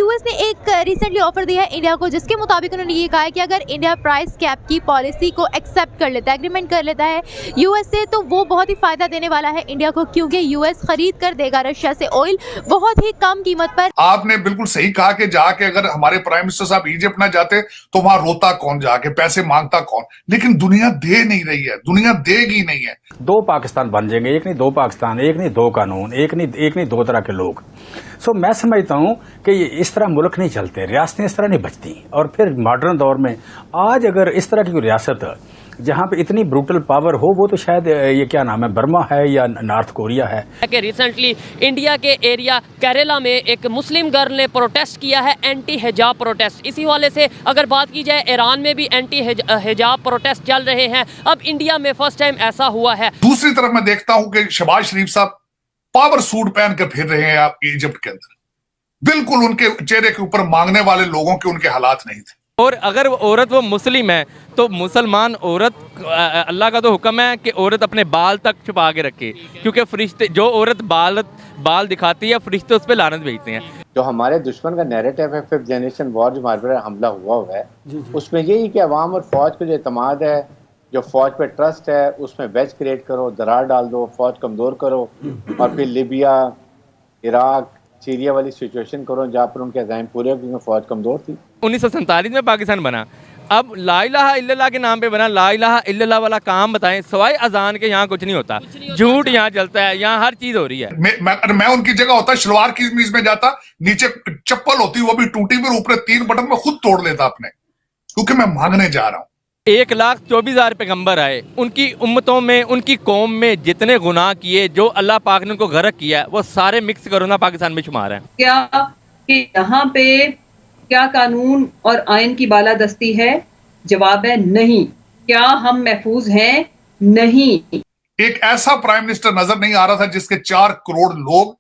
US ने एक recently offer दिया है इंडिया को, जिसके मुताबिक उन्होंने ये कहा है कि अगर इंडिया प्राइस कैप की पॉलिसी को एक्सेप्ट कर लेता है, एग्रीमेंट कर लेता है यूएस से, तो वो बहुत ही फायदा देने वाला है इंडिया को, क्योंकि यूएस खरीद कर देगा रशिया से ऑयल बहुत ही कम कीमत पर। आपने बिल्कुल सही कहा कि जाके अगर हमारे प्राइम मिनिस्टर साहब इजिप्ट ना जाते तो वहां रोता कौन, जाके पैसे मांगता कौन, लेकिन दुनिया दे नहीं रही है, दुनिया देगी नहीं है। दो पाकिस्तान बन जाएंगे, एक नहीं दो पाकिस्तान, एक नहीं दो कानून, एक नहीं दो तरह के लोग। सो मैं समझता हूं कि ये इस तरह मुल्क नहीं चलते, रियासतें इस तरह नहीं बचती। और फिर मॉडर्न दौर में आज अगर इस तरह की कोई रियासत जहां पे इतनी ब्रूटल पावर हो, वो तो शायद ये क्या नाम है, बर्मा है या नॉर्थ कोरिया है। कि रिसेंटली इंडिया के एरिया केरला में एक मुस्लिम गर्ल ने प्रोटेस्ट किया है, एंटी हिजाब प्रोटेस्ट। इसी वाले से अगर बात की जाए, ईरान में भी एंटी हिजाब प्रोटेस्ट चल रहे हैं। अब इंडिया में फर्स्ट टाइम ऐसा हुआ है। दूसरी तरफ मैं देखता हूं कि शहबाज शरीफ साहब पावर सूट पहन कर फिर रहे हैं आप इजिप्ट के अंदर। बिल्कुल उनके चेहरे के ऊपर मांगने वाले लोगों के उनके हालात नहीं थे। और अगर औरत वो मुस्लिम है तो मुसलमान औरत, अल्लाह का तो हुक्म है कि औरत अपने बाल तक छुपा के रखे, क्योंकि फरिश्ते, जो औरत बाल दिखाती है, फरिश्ते उस पर लानत भेजते हैं। जो हमारे दुश्मन का नैरेटिव है, 5th जनरेशन वॉर जो हमारे पर हमला हुआ है, उसमें यही कि अवाम और फौज का जो एतमाद है, जो फौज पे ट्रस्ट है, उसमें वेज क्रिएट करो, दरार डाल दो, फौज कमज़ोर करो, और फिर लीबिया, इराक, सीरिया वाली सिचुएशन करो जहाँ पर उनके अज़ाइम पूरे हो, क्योंकि फौज कमज़ोर थी। 1947 में पाकिस्तान बना, अब ला इलाहा इल्लल्लाह के नाम पे बना। ला इलाहा इल्लल्लाह वाला काम बताएं, सवाए अजान के यहाँ कुछ नहीं होता, झूठ यहाँ चलता है, यहाँ हर चीज हो रही है। मैं उनकी जगह होता, शलवार की कमीज में जाता, नीचे चप्पल होती वो भी टूटी हुई, ऊपर 3 बटन में खुद तोड़ लेता अपने, क्योंकि मैं मांगने जा रहा हूँ। 1,24,000 पैगंबर आए, उनकी उम्मतों में, उनकी कौम में जितने गुनाह किए, जो अल्लाह पाक ने उनको गर्क किया, वो सारे मिक्स करो ना पाकिस्तान में शुमार है। क्या कि यहाँ पे क्या कानून और आइन की बालादस्ती है? जवाब है नहीं। क्या हम महफूज हैं? नहीं। एक ऐसा प्राइम मिनिस्टर नजर नहीं आ रहा था जिसके 4 करोड़ लोग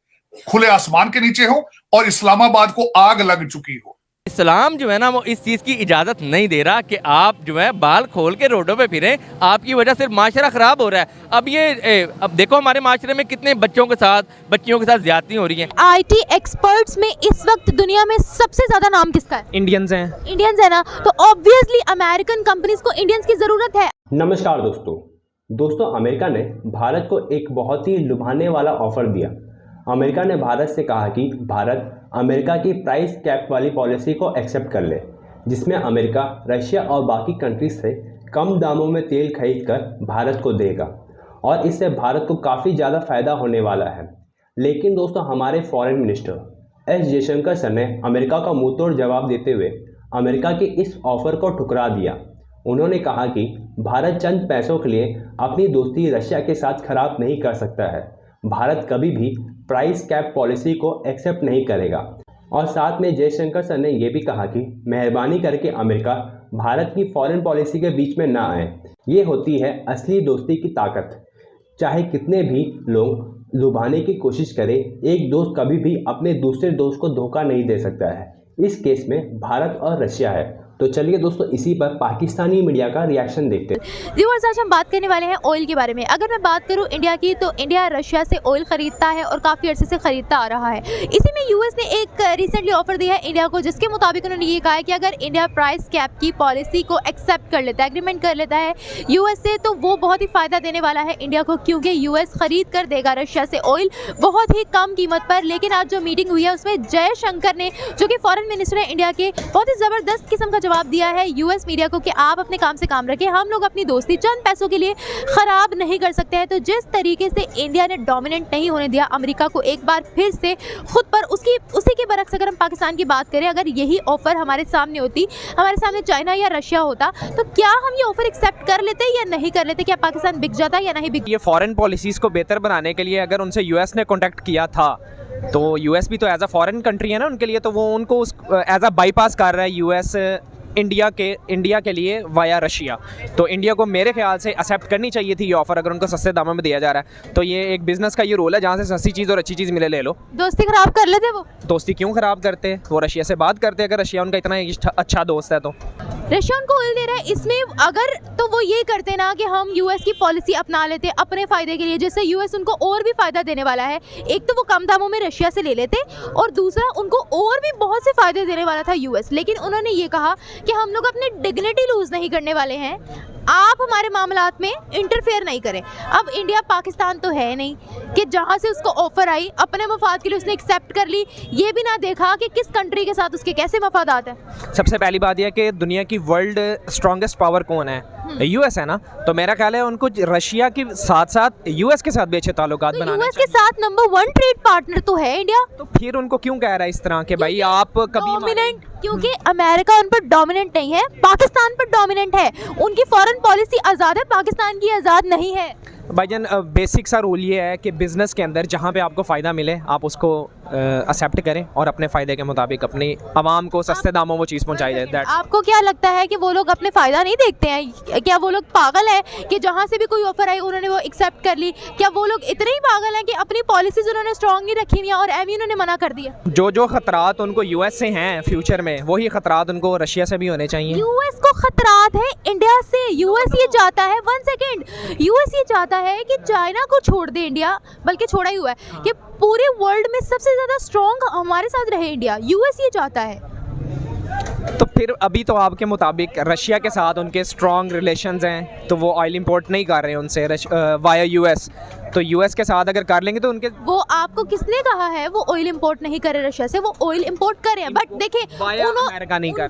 खुले आसमान के नीचे हो और इस्लामाबाद को आग लग चुकी हो। इस्लाम जो है ना, वो इस चीज़ की इजाज़त नहीं दे रहा कि आप जो है बाल खोल के रोडों पे फिरें। आपकी वजह से माशरा ख़राब हो रहा है। अब देखो हमारे माशरे में कितने बच्चियों के साथ ज्यादती हो रही है। IT एक्सपर्ट्स में इस वक्त दुनिया में सबसे ज्यादा नाम किसका है? इंडियंस हैं। इंडियंस है ना, तो ऑब्वियसली अमेरिकन कंपनीज को इंडियंस की जरूरत है। नमस्कार दोस्तों, अमेरिका ने भारत को एक बहुत ही लुभाने वाला ऑफर दिया। अमेरिका ने भारत से कहा कि भारत अमेरिका की प्राइस कैप वाली पॉलिसी को एक्सेप्ट कर ले, जिसमें अमेरिका रशिया और बाकी कंट्रीज से कम दामों में तेल खरीद कर भारत को देगा, और इससे भारत को काफ़ी ज़्यादा फ़ायदा होने वाला है। लेकिन दोस्तों, हमारे foreign minister S Jaishankar sir ने अमेरिका का मुंहतोड़ जवाब देते हुए अमेरिका के इस ऑफ़र को ठुकरा दिया। उन्होंने कहा कि भारत चंद पैसों के लिए अपनी दोस्ती रशिया के साथ खराब नहीं कर सकता है। भारत कभी भी प्राइस कैप पॉलिसी को एक्सेप्ट नहीं करेगा। और साथ में जयशंकर सर ने यह भी कहा कि मेहरबानी करके अमेरिका भारत की फॉरेन पॉलिसी के बीच में ना आए। ये होती है असली दोस्ती की ताकत। चाहे कितने भी लोग लुभाने की कोशिश करें, एक दोस्त कभी भी अपने दूसरे दोस्त को धोखा नहीं दे सकता है। इस केस में भारत और रशिया है। तो चलिए दोस्तों, इसी पर पाकिस्तानी मीडिया का रिएक्शन देखते हैं। व्यूअर्स, आज हम बात करने वाले हैं ऑयल के बारे में। अगर मैं बात करूं इंडिया की, तो इंडिया रशिया से ऑयल खरीदता है और काफ़ी अर्से से खरीदता आ रहा है। इसी में यूएस ने एक रिसेंटली ऑफर दिया है इंडिया को, जिसके मुताबिक उन्होंने ये कहा है कि अगर इंडिया प्राइस कैप की पॉलिसी को एक्सेप्ट कर लेता है, एग्रीमेंट कर लेता है यूएस से, तो वो बहुत ही फायदा देने वाला है इंडिया को, क्योंकि यूएस खरीद कर देगा रशिया से ऑयल बहुत ही कम कीमत पर। लेकिन आज जो मीटिंग हुई है उसमें जयशंकर ने, जो कि फॉरेन मिनिस्टर है इंडिया के, बहुत ही ज़बरदस्त किस्म का जवाब दिया है यूएस मीडिया को कि आप अपने काम से काम रखें, हम लोग अपनी दोस्ती चंद पैसों के लिए खराब नहीं कर सकते हैं। तो जिस तरीके से इंडिया ने डोमिनेंट नहीं होने दिया अमेरिका को, एक बार फिर से खुद पर उसी के बरक्स अगर हम पाकिस्तान की बात करें, अगर यही ऑफर हमारे सामने होती, हमारे सामने चाइना या रशिया होता, तो क्या हम ये ऑफर एक्सेप्ट कर लेते या नहीं कर लेते? क्या पाकिस्तान बिक जाता या नहीं बिक? ये फॉरेन पॉलिसीज़ को बेहतर बनाने के लिए अगर उनसे यूएस ने कॉन्टैक्ट किया था, तो यूएस भी तो एज अ फॉरेन कंट्री है ना उनके लिए, तो वो उनको एज अ बाईपास कर रहा है यूएस इंडिया के लिए वाया रशिया। तो इंडिया को मेरे ख्याल से एक्सेप्ट करनी चाहिए थी ये ऑफर, अगर उनको सस्ते दामों में दिया जा रहा है। तो ये एक बिजनेस का ये रोल है, जहाँ से सस्ती चीज़ और अच्छी चीज़ मिले ले लो। दोस्ती खराब कर लेते वो? दोस्ती क्यों खराब करते? वो रशिया से बात करते अगर रशिया उनका इतना अच्छा दोस्त है तो। रशिया उनको ऑयल दे रहा है, इसमें अगर तो वो ये करते ना कि हम यूएस की पॉलिसी अपना लेते अपने फ़ायदे के लिए, जिससे यूएस उनको और भी फ़ायदा देने वाला है। एक तो वो कम दामों में रशिया से ले लेते और दूसरा उनको और भी बहुत से फ़ायदे देने वाला था यूएस, लेकिन उन्होंने ये कहा कि हम लोग अपनी डिग्निटी लूज़ नहीं करने वाले हैं, आप हमारे मामलात में इंटरफेयर नहीं करें। अब इंडिया पाकिस्तान तो है नहीं कि जहाँ से उसको ऑफ़र आई अपने मफाद के लिए उसने एक्सेप्ट कर ली, ये भी ना देखा कि किस कंट्री के साथ उसके कैसे मफादात हैं। सबसे पहली बात यह कि दुनिया की वर्ल्ड स्ट्रॉन्गेस्ट पावर कौन है? यूएस है ना, तो मेरा ख्याल है उनको रशिया के साथ साथ यूएस के साथ भी अच्छे ताल्लुकात बनाने यूएस के साथ नंबर 1 ट्रेड पार्टनर तो है इंडिया, तो फिर उनको क्यों कह रहा है इस तरह के भाई आप कभी डोमिनेंट, क्योंकि अमेरिका उन पर डोमिनेंट नहीं है, पाकिस्तान पर डोमिनेंट है, उनकी फॉरेन पॉलिसी आज़ाद है, पाकिस्तान की आज़ाद नहीं है। भाईजान बेसिक सा रूल ये है कि बिज़नेस के अंदर जहाँ पे आपको फ़ायदा मिले आप उसको एक्सेप्ट करें और अपने फ़ायदे के मुताबिक अपनी आवाम को सस्ते दामों वो चीज़ पहुँचाई जाए। आपको क्या लगता है कि वो लोग अपने फ़ायदा नहीं देखते हैं? क्या वो लोग पागल हैं कि जहाँ से भी कोई ऑफर आई उन्होंने वो एक्सेप्ट कर ली? क्या वो लोग इतने ही पागल हैं कि अपनी पॉलिसीज उन्होंने स्ट्रॉन्ग नहीं रखी हुई हैं और एमी उन्होंने मना कर दिया? जो खतरात उनको यूएस से हैं फ्यूचर में, वही खतरात उनको रशिया से भी होने चाहिए। यूएस को खतरात है इंडिया से। यूएस ये चाहता है, 1 सेकेंड, यूएस ये चाहता है कि चाइना को छोड़ दे इंडिया, बल्कि छोड़ा ही हुआ है कि पूरे वर्ल्ड में सबसे ज़्यादा स्ट्रॉन्ग हमारे साथ रहे इंडिया। यूएस ये चाहता है। तो फिर अभी तो आपके मुताबिक रशिया के साथ उनके स्ट्रॉन्ग रिलेशंस हैं, तो वो ऑयल इंपोर्ट नहीं कर रहे हैं उनसे वाया यूएस, तो यूएस के साथ अगर कर लेंगे तो उनके वो आपको किसने कहा है वो ऑयल इंपोर्ट नहीं करे रशिया से? वो ऑयल इंपोर्ट कर रहे हैं, बट देखिए अमेरिका नहीं कर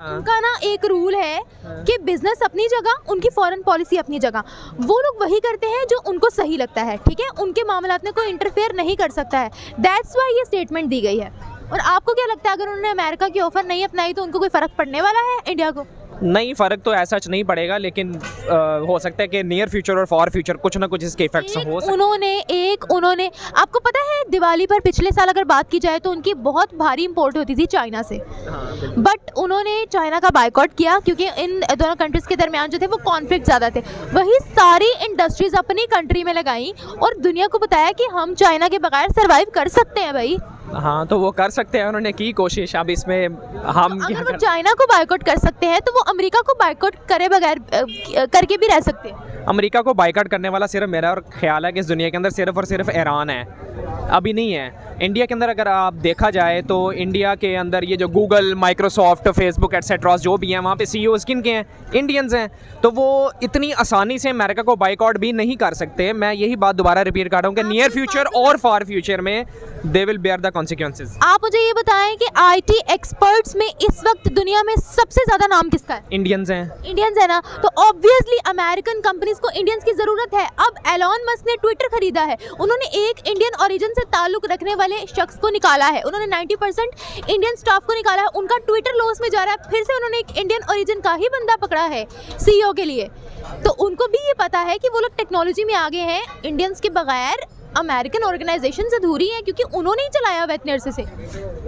उनका ना एक रूल है कि बिजनेस अपनी जगह, उनकी फॉरेन पॉलिसी अपनी जगह, वो लोग वही करते हैं जो उनको सही लगता है, ठीक है? उनके मामलात में कोई इंटरफेयर नहीं कर सकता है। दैट्स वाई ये स्टेटमेंट दी गई है। और आपको क्या लगता है अगर उन्होंने अमेरिका की ऑफर नहीं अपनाई तो उनको कोई फ़र्क पड़ने वाला है इंडिया को? नहीं, फ़र्क तो ऐसा नहीं पड़ेगा, लेकिन हो सकता है कि नियर फ्यूचर और फॉर फ्यूचर कुछ ना कुछ इसके इफेक्ट्स हो सकते। उन्होंने आपको पता है दिवाली पर पिछले साल अगर बात की जाए तो उनकी बहुत भारी इंपोर्ट होती थी चाइना से, बट उन्होंने चाइना का बायकॉट किया क्योंकि इन दोनों कंट्रीज़ के दरमियान जो थे वो कॉन्फ्लिक्ट ज़्यादा थे। वही सारी इंडस्ट्रीज़ अपनी कंट्री में लगाई और दुनिया को बताया कि हम चाइना के बगैर सर्वाइव कर सकते हैं भाई। हाँ, तो वो कर सकते हैं, उन्होंने की कोशिश। अब इसमें हम अगर वो चाइना को बायकॉट कर सकते हैं तो वो अमेरिका को बायकॉट करे बगैर करके भी रह सकते हैं। अमेरिका को बायकॉट करने वाला सिर्फ मेरा और ख्याल है कि इस दुनिया के अंदर सिर्फ और सिर्फ ईरान है, अभी नहीं है। इंडिया के अंदर अगर आप देखा जाए तो इंडिया के अंदर ये जो गूगल, माइक्रोसॉफ्ट, फेसबुक एटसेट्रा जो भी हैं वहाँ पे सीईओज़ किन के हैं? इंडियंस हैं। तो वो इतनी आसानी से अमेरिका को बायकॉट भी नहीं कर सकते। मैं यही बात दोबारा रिपीट कर रहा हूँ कि नियर फ्यूचर और फार फ्यूचर में they will bear the consequences. आप मुझे ये बताएं कि आईटी एक्सपर्ट्स में इस वक्त दुनिया में सबसे ज़्यादा नाम किसका है? इंडियंस हैं। इंडियंस है ना, तो ऑब्वियसली अमेरिकन कंपनीज को इंडियंस की ज़रूरत है। अब एलॉन मस्क ने ट्विटर खरीदा है, उन्होंने एक इंडियन ओरिजिन से ताल्लुक रखने वाले शख्स को निकाला है, उन्होंने 90% इंडियन स्टाफ को निकाला है, उनका ट्विटर लॉस में जा रहा है। फिर से उन्होंने एक इंडियन ओरिजिन का ही बंदा पकड़ा है सीईओ के लिए, तो उनको भी ये पता है कि वो लोग टेक्नोलॉजी में आगे हैं। इंडियंस के बगैर अमेरिकन ऑर्गेनाइजेशन अधूरी है क्योंकि उन्होंने ही चलाया हुआ इतने अरसे से।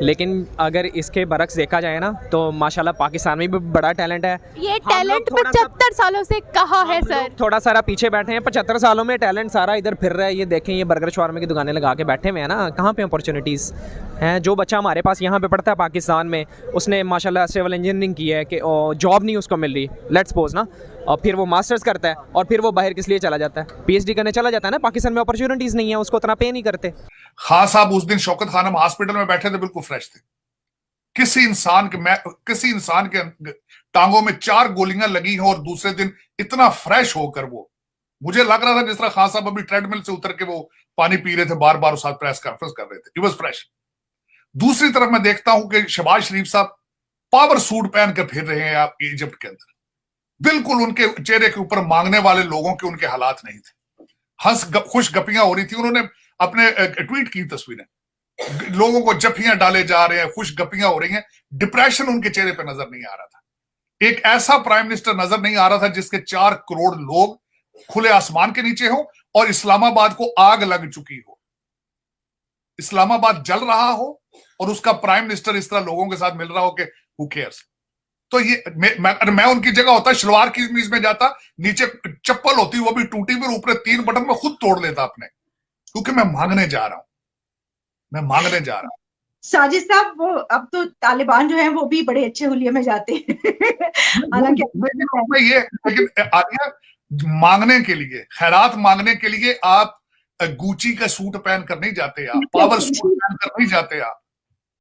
लेकिन अगर इसके बरक्स देखा जाए ना तो माशाल्लाह पाकिस्तान में भी बड़ा टैलेंट है। ये टैलेंट 75 सालों से कहा है सर। थोड़ा सारा पीछे बैठे हैं, 75 सालों में टैलेंट सारा इधर फिर रहा है। ये देखें, ये बर्गर शवारमा की दुकानें लगा के बैठे हुए हैं ना, कहाँ पे अपॉर्चुनिटीज़ हैं? जो बच्चा हमारे पास यहाँ पे पढ़ता है पाकिस्तान में, उसने माशाल्लाह सिविल इंजीनियरिंग की है कि जॉब नहीं उसको मिल रही, लेट्स सपोज ना, और फिर वो मास्टर्स करता है और फिर वो बाहर किस लिए चला जाता है? पीएचडी करने चला जाता है ना। पाकिस्तान में अपॉर्चुनिटीज़ नहीं है, उसको उतना पे नहीं करते। खान साहब उस दिन शौकत खानम हॉस्पिटल में बैठे थे, बिल्कुल फ्रेश थे। किसी इंसान के टांगों में 4 गोलियां लगी हैं और दूसरे दिन इतना फ्रेश होकर वो, मुझे लग रहा था जिस तरह खान साहब अभी ट्रेडमिल से उतर के वो पानी पी रहे थे, बार बार उस साथ प्रेस कॉन्फ्रेंस कर रहे थे। He was fresh. दूसरी तरफ मैं देखता हूं कि शहबाज शरीफ साहब पावर सूट पहन कर फिर रहे हैं आप इजिप्ट के अंदर। बिल्कुल उनके चेहरे के ऊपर मांगने वाले लोगों के उनके हालात नहीं थे। खुश गपियां हो रही थी। उन्होंने अपने ट्वीट की तस्वीरें, लोगों को जफियां डाले जा रहे हैं, खुश गपियां हो रही हैं। डिप्रेशन उनके चेहरे पे नजर नहीं आ रहा था। एक ऐसा प्राइम मिनिस्टर नजर नहीं आ रहा था जिसके 4 करोड़ लोग खुले आसमान के नीचे हो और इस्लामाबाद को आग लग चुकी हो, इस्लामाबाद जल रहा हो और उसका प्राइम मिनिस्टर इस तरह लोगों के साथ मिल रहा हो कि हु केयर्स। तो ये मैं उनकी जगह होता, शलवार की कमीज में जाता, नीचे चप्पल होती वो भी टूटी हुई, ऊपर 3 बटन में खुद तोड़ लेता अपने, क्योंकि मैं मांगने जा रहा हूं। साजिद साहब, वो अब तो तालिबान जो है वो भी बड़े अच्छे हुलिये में जाते हैं हालांकि ये लेकिन आलिया, मांगने के लिए, खैरात मांगने के लिए आप गुची का सूट पहन कर नहीं जाते, आप पावर सूट पहन कर नहीं जाते, आप